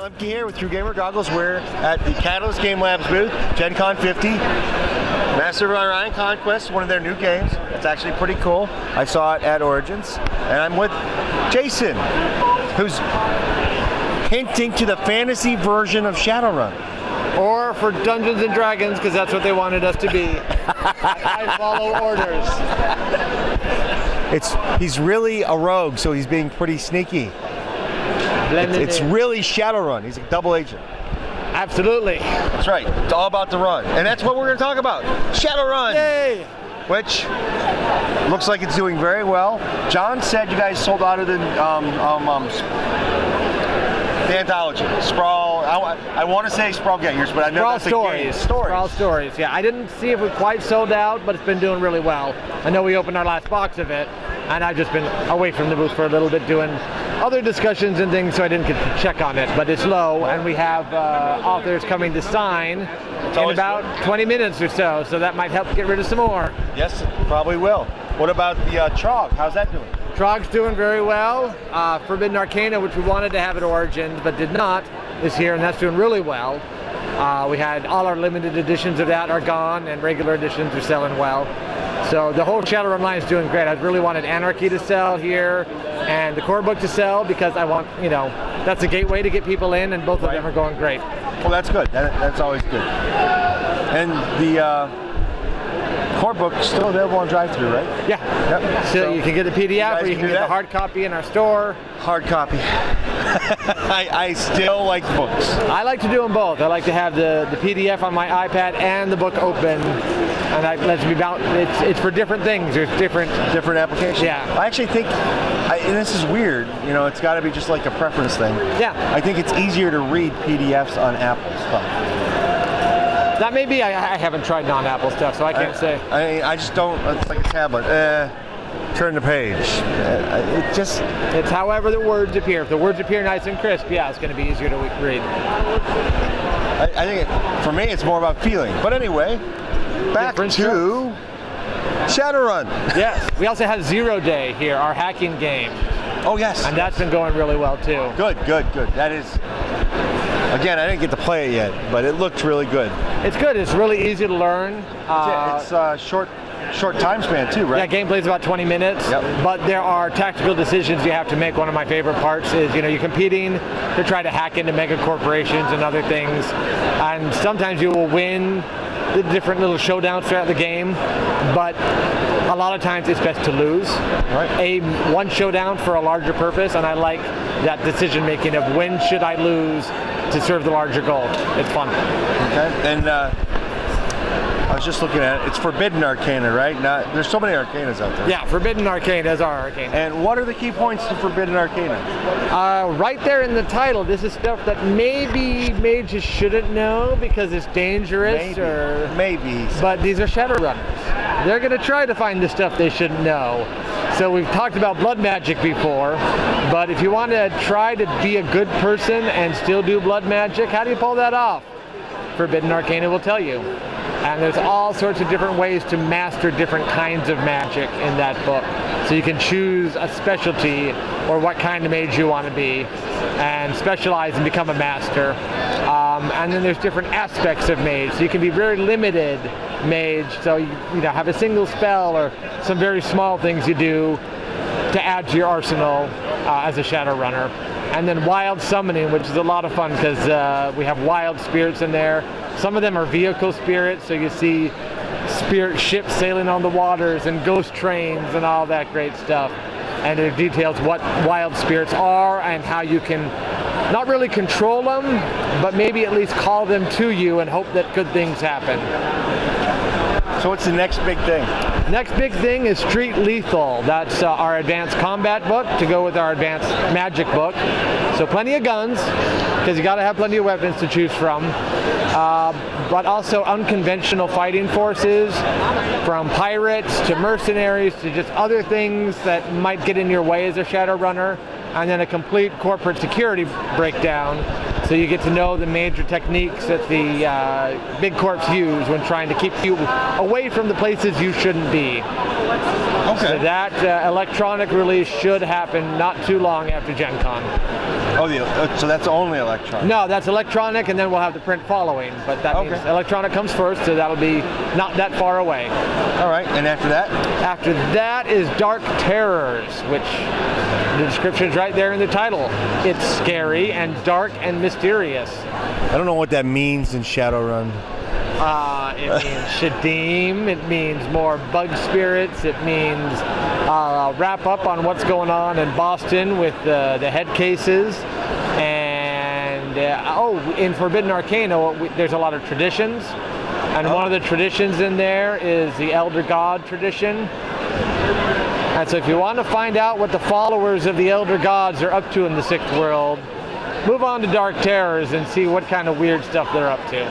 Lemke here with True Gamer Goggles. We're at the Catalyst Game Labs booth, Gen Con 50. Master of Orion Conquest, one of their new games. It's actually pretty cool. I saw it at Origins. And I'm with Jason, who's hinting to the fantasy version of Shadowrun. Or for Dungeons and Dragons, because that's what they wanted us to be. I follow orders. He's really a rogue, so he's being pretty sneaky. It's really Shadowrun. He's a double agent. Absolutely. That's right. It's all about the run. And that's what we're going to talk about. Shadowrun. Yay! Which looks like it's doing very well. John said you guys sold out of the anthology. Sprawl, I want to say Sprawl Gators, but I know that's Stories. Sprawl Stories, yeah. I didn't see if it quite sold out, but it's been doing really well. I know we opened our last box of it, and I've just been away from the booth for a little bit doing other discussions and things, so I didn't get to check on it, but it's low, and we have authors coming to sign in about 20 minutes or so that might help get rid of some more. Yes, it probably will. What about the Trog? How's that doing? Trog's doing very well. Forbidden Arcana, which we wanted to have at Origins but did not, is here, and that's doing really well. We had all our limited editions of that are gone, and regular editions are selling well. So the whole Shadowrun line is doing great. I really wanted Anarchy to sell here and the core book to sell because I want, that's a gateway to get people in, and both of them are going great. Well, that's good. That's always good. And the core book is still available on drive-thru, right? Yeah. Yep. So you can get the PDF or you can get the hard copy in our store. Hard copy. I still like books. I like to do them both. I like to have the PDF on my iPad and the book open, and it's for different things. There's different applications. Yeah. I actually think, and this is weird, it's got to be just like a preference thing. Yeah. I think it's easier to read PDFs on Apple stuff. That may be. I haven't tried non-Apple stuff, so I can't say. I just don't. It's like a tablet. Turn the page. It's however the words appear. If the words appear nice and crisp, yeah, it's going to be easier to read. I think for me, it's more about feeling. But anyway, back to Shadowrun. Yes. We also had 0 Day here, our hacking game. Oh yes. And that's been going really well too. Good. That is. Again, I didn't get to play it yet, but it looked really good. It's good. It's really easy to learn. It's short time span too, right? Yeah, gameplay's about 20 minutes. Yep. But there are tactical decisions you have to make. One of my favorite parts is, you're competing to try to hack into mega corporations and other things. And sometimes you will win the different little showdowns throughout the game, but a lot of times it's best to lose. Right. One showdown for a larger purpose, and I like that decision making of when should I lose to serve the larger goal. It's fun. Okay. And I was just looking at it. It's Forbidden Arcana, right? There's so many Arcanas out there. Yeah, Forbidden Arcana is our Arcana. And what are the key points to Forbidden Arcana? Right there in the title, this is stuff that maybe mages shouldn't know because it's dangerous. Maybe. But these are Shadowrunners. They're going to try to find the stuff they shouldn't know. So we've talked about blood magic before, but if you want to try to be a good person and still do blood magic, how do you pull that off? Forbidden Arcana will tell you. And there's all sorts of different ways to master different kinds of magic in that book. So you can choose a specialty or what kind of mage you want to be and specialize and become a master. And then there's different aspects of mage. So you can be very limited mage. So you have a single spell or some very small things you do to add to your arsenal as a Shadowrunner. And then wild summoning, which is a lot of fun because we have wild spirits in there. Some of them are vehicle spirits, so you see spirit ships sailing on the waters and ghost trains and all that great stuff. And it details what wild spirits are and how you can not really control them, but maybe at least call them to you and hope that good things happen. So what's the next big thing? Next big thing is Street Lethal. That's our advanced combat book to go with our advanced magic book. So plenty of guns, because you got to have plenty of weapons to choose from. But also unconventional fighting forces, from pirates to mercenaries to just other things that might get in your way as a Shadowrunner. And then a complete corporate security breakdown, so you get to know the major techniques that the big corps use when trying to keep you away from the places you shouldn't be. Okay. So that electronic release should happen not too long after Gen Con. Oh, so that's only electronic. No, that's electronic, and then we'll have the print following. But that means electronic comes first, so that'll be not that far away. All right, and after that? After that is Dark Terrors, which the description's right there in the title. It's scary and dark and mysterious. I don't know what that means in Shadowrun. It means Shadim, it means more bug spirits, it means wrap up on what's going on in Boston with the head cases. And in Forbidden Arcana, there's a lot of traditions. And one of the traditions in there is the Elder God tradition. And so if you want to find out what the followers of the Elder Gods are up to in the Sixth World, move on to Dark Terrors and see what kind of weird stuff they're up to.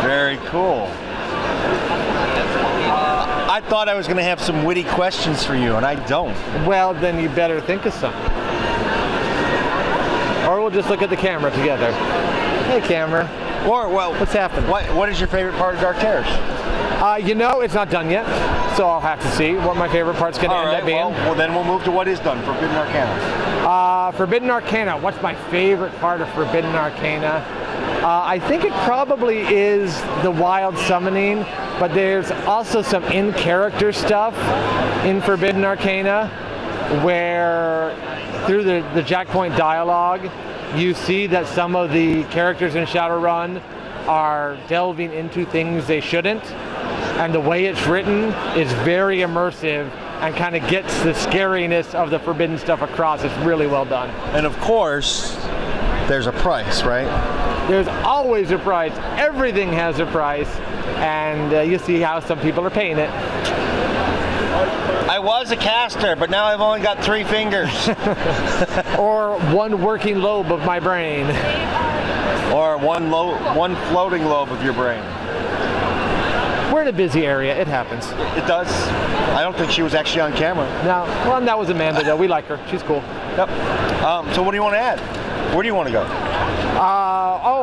Very cool. I thought I was going to have some witty questions for you, and I don't. Well, then you better think of some. Or we'll just look at the camera together. Hey, camera. Or, well, what's happening? What is your favorite part of Dark Terrors? It's not done yet, so I'll have to see what my favorite part's going to end up being. Well, then we'll move to what is done, Forbidden Arcana. Forbidden Arcana. What's my favorite part of Forbidden Arcana? I think it probably is the wild summoning, but there's also some in-character stuff in Forbidden Arcana where through the Jackpoint dialogue, you see that some of the characters in Shadowrun are delving into things they shouldn't, and the way it's written is very immersive and kind of gets the scariness of the forbidden stuff across. It's really well done. And of course, there's a price, right? There's always a price. Everything has a price, and you see how some people are paying it. I was a caster, but now I've only got 3 fingers. Or one working lobe of my brain. Or one floating lobe of your brain. We're in a busy area. It happens. It does. I don't think she was actually on camera. No. Well, that was Amanda, though. We like her. She's cool. Yep. So what do you want to add? Where do you want to go?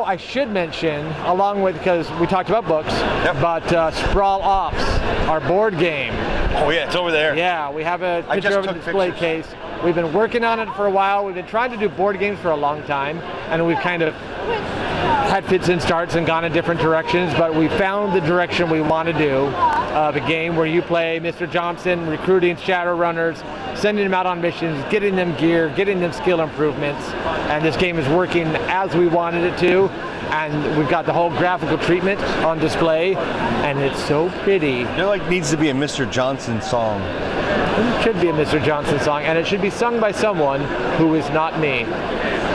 I should mention, along with, because we talked about books, but Sprawl Ops, our board game. Oh yeah, it's over there. Yeah, we have a picture of a display case. We've been working on it for a while. We've been trying to do board games for a long time, and we've kind of had fits and starts and gone in different directions, but we found the direction we want to do of a game where you play Mr. Johnson, recruiting Shadowrunners, sending them out on missions, getting them gear, getting them skill improvements, and this game is working as we wanted it to, and we've got the whole graphical treatment on display, and it's so pretty. There needs to be a Mr. Johnson song. It should be a Mr. Johnson song, and it should be sung by someone who is not me.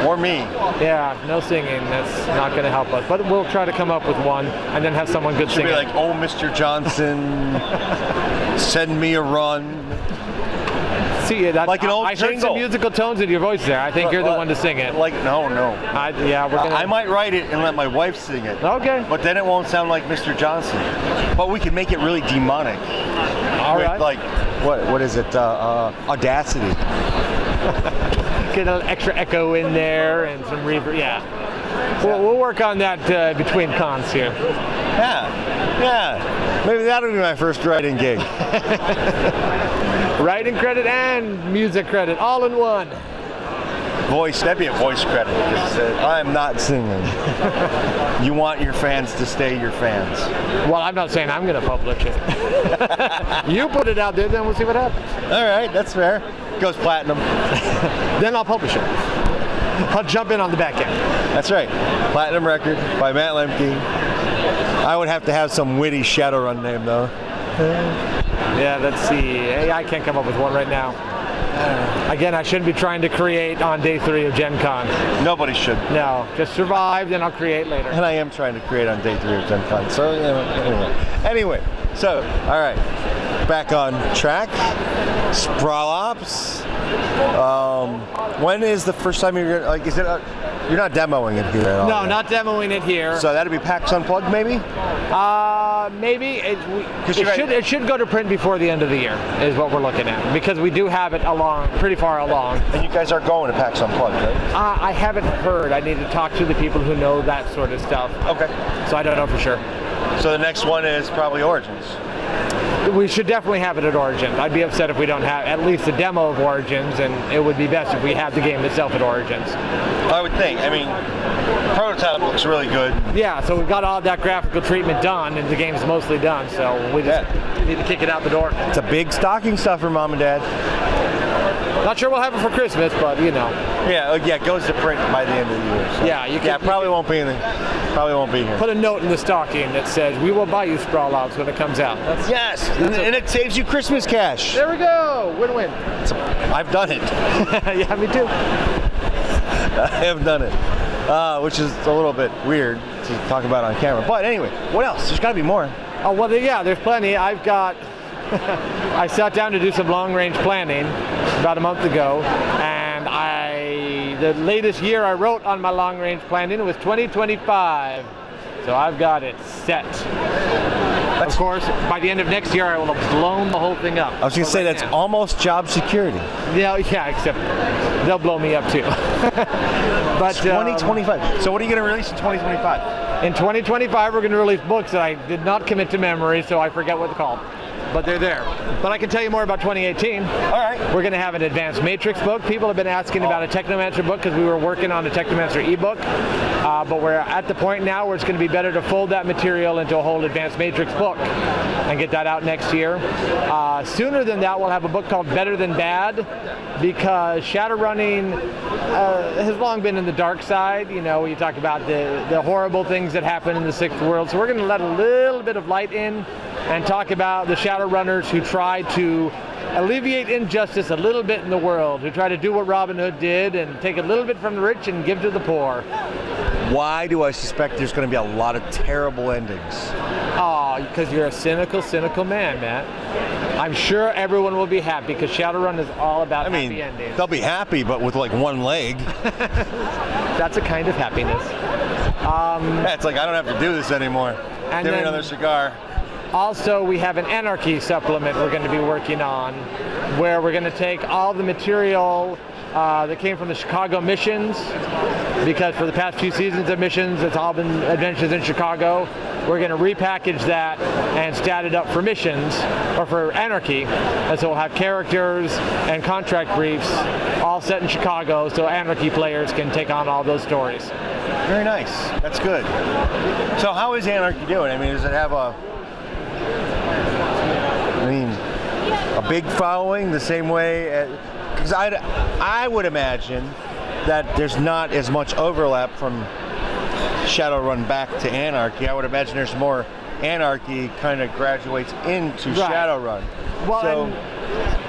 Or me. Yeah, no singing. That's not going to help us. But we'll try to come up with one and then have someone good singing. It should be like, oh, Mr. Johnson, send me a run. See, like an old I heard jingle. some musical tones in your voice there. I think you're the one to sing it. No. I might write it and let my wife sing it. Okay. But then it won't sound like Mr. Johnson. But we can make it really demonic. All right. Like, what is it? Audacity. Get an extra echo in there and some reverb. Yeah. We'll work on that between cons here. Yeah. Maybe that'll be my first writing gig. Writing credit and music credit, all in one. Voice, that'd be a voice credit. I'm not singing. You want your fans to stay your fans. Well, I'm not saying I'm going to publish it. You put it out there, then we'll see what happens. All right, that's fair. Goes platinum. Then I'll publish it. I'll jump in on the back end. That's right. Platinum record by Matt Lemke. I would have to have some witty Shadowrun name, though. Yeah, let's see. Hey, I can't come up with one right now. Again, I shouldn't be trying to create on day 3 of Gen Con. Nobody should. No, just survive, then I'll create later. And I am trying to create on day 3 of Gen Con. So, anyway. So, all right. Back on track. Sprawl Ops. When is the first time you're gonna, is it you're not demoing it here at all? No, not demoing it here. So that'll be PAX Unplugged, maybe? Maybe it should go to print before the end of the year is what we're looking at, because we do have it pretty far along. And you guys are going to PAX Unplugged, right? I haven't heard. I need to talk to the people who know that sort of stuff. Okay. So I don't know for sure. So the next one is probably Origins. We should definitely have it at Origins. I'd be upset if we don't have at least a demo of Origins, and it would be best if we had the game itself at Origins. I would think. I mean, prototype looks really good. Yeah, so we've got all that graphical treatment done, and the game's mostly done, so we just need to kick it out the door. It's a big stocking stuffer, Mom and Dad. Not sure we'll have it for Christmas, but you know. Yeah, it goes to print by the end of the year. So. Yeah, you can. Probably won't be anything. Probably won't be here. Put a note in the stocking that says, "We will buy you Sprawl Ops when it comes out." Yes, and it saves you Christmas cash. There we go. Win-win. I've done it. Yeah, me too. I have done it, which is a little bit weird to talk about on camera. But anyway, what else? There's got to be more. Oh well, yeah. There's plenty. I've got. I sat down to do some long-range planning about a month ago, and the latest year I wrote on my long-range planning was 2025. So I've got it set. Of course, by the end of next year, I will have blown the whole thing up. I was going to say that's almost job security. Yeah, except they'll blow me up too. But 2025. So what are you going to release in 2025? In 2025, we're going to release books that I did not commit to memory, so I forget what they're called. But they're there. But I can tell you more about 2018. All right. We're going to have an Advanced Matrix book. People have been asking about a Technomancer book because we were working on a Technomancer ebook. But we're at the point now where it's going to be better to fold that material into a whole Advanced Matrix book and get that out next year. Sooner than that, we'll have a book called Better Than Bad, because Shadowrunning has long been in the dark side. You know, you talk about the horrible things that happen in the Sixth World. So we're going to let a little bit of light in and talk about the Shadowrunners who try to alleviate injustice a little bit in the world, who try to do what Robin Hood did and take a little bit from the rich and give to the poor. Why do I suspect there's going to be a lot of terrible endings? Oh, because you're a cynical man, Matt. I'm sure everyone will be happy because Shadowrun is all about happy endings. They'll be happy, but with like one leg. That's a kind of happiness. It's like, I don't have to do this anymore. Give me another cigar. Also, we have an Anarchy supplement we're going to be working on, where we're going to take all the material that came from the Chicago missions, because for the past few seasons of missions, it's all been adventures in Chicago. We're going to repackage that and stat it up for missions, or for Anarchy. And so we'll have characters and contract briefs all set in Chicago, so Anarchy players can take on all those stories. Very nice. That's good. So how is Anarchy doing? I mean, does it have a big following the same way? Because I would imagine that there's not as much overlap from Shadowrun back to Anarchy. I would imagine there's more Anarchy kind of graduates into Shadowrun. Well, so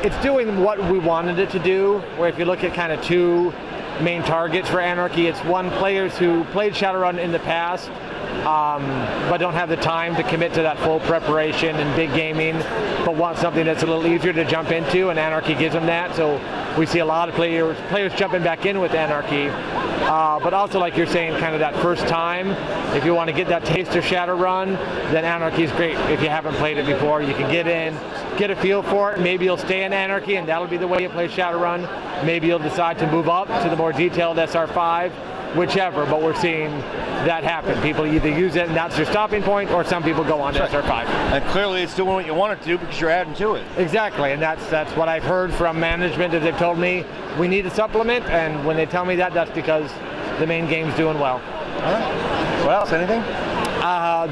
it's doing what we wanted it to do, where if you look at kind of two main targets for Anarchy, it's one, players who played Shadowrun in the past but don't have the time to commit to that full preparation and big gaming, but want something that's a little easier to jump into, and Anarchy gives them that. So we see a lot of players jumping back in with Anarchy, but also, like you're saying, kind of that first time, if you want to get that taste of Shadowrun, then Anarchy is great. If you haven't played it before, you can get in, get a feel for it. Maybe you'll stay in Anarchy and that'll be the way you play Shadowrun. Maybe you'll decide to move up to the more detailed SR5, whichever, but we're seeing that happen. People either use it and that's their stopping point, or some people go on to SR5. And clearly it's doing what you want it to because you're adding to it. Exactly, and that's what I've heard from management, is they've told me we need a supplement, and when they tell me that, that's because the main game's doing well. All right. What else? Anything?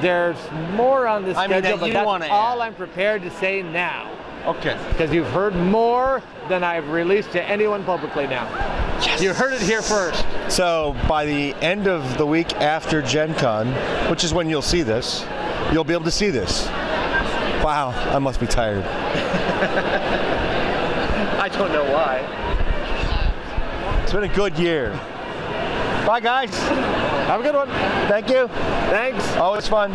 There's more on the schedule, but that's all I'm prepared to say now. Okay. Because you've heard more than I've released to anyone publicly now. Yes. You heard it here first. So by the end of the week after Gen Con, which is when you'll see this, you'll be able to see this. Wow, I must be tired. I don't know why. It's been a good year. Bye, guys. Have a good one. Thank you. Thanks. Oh, it's fun.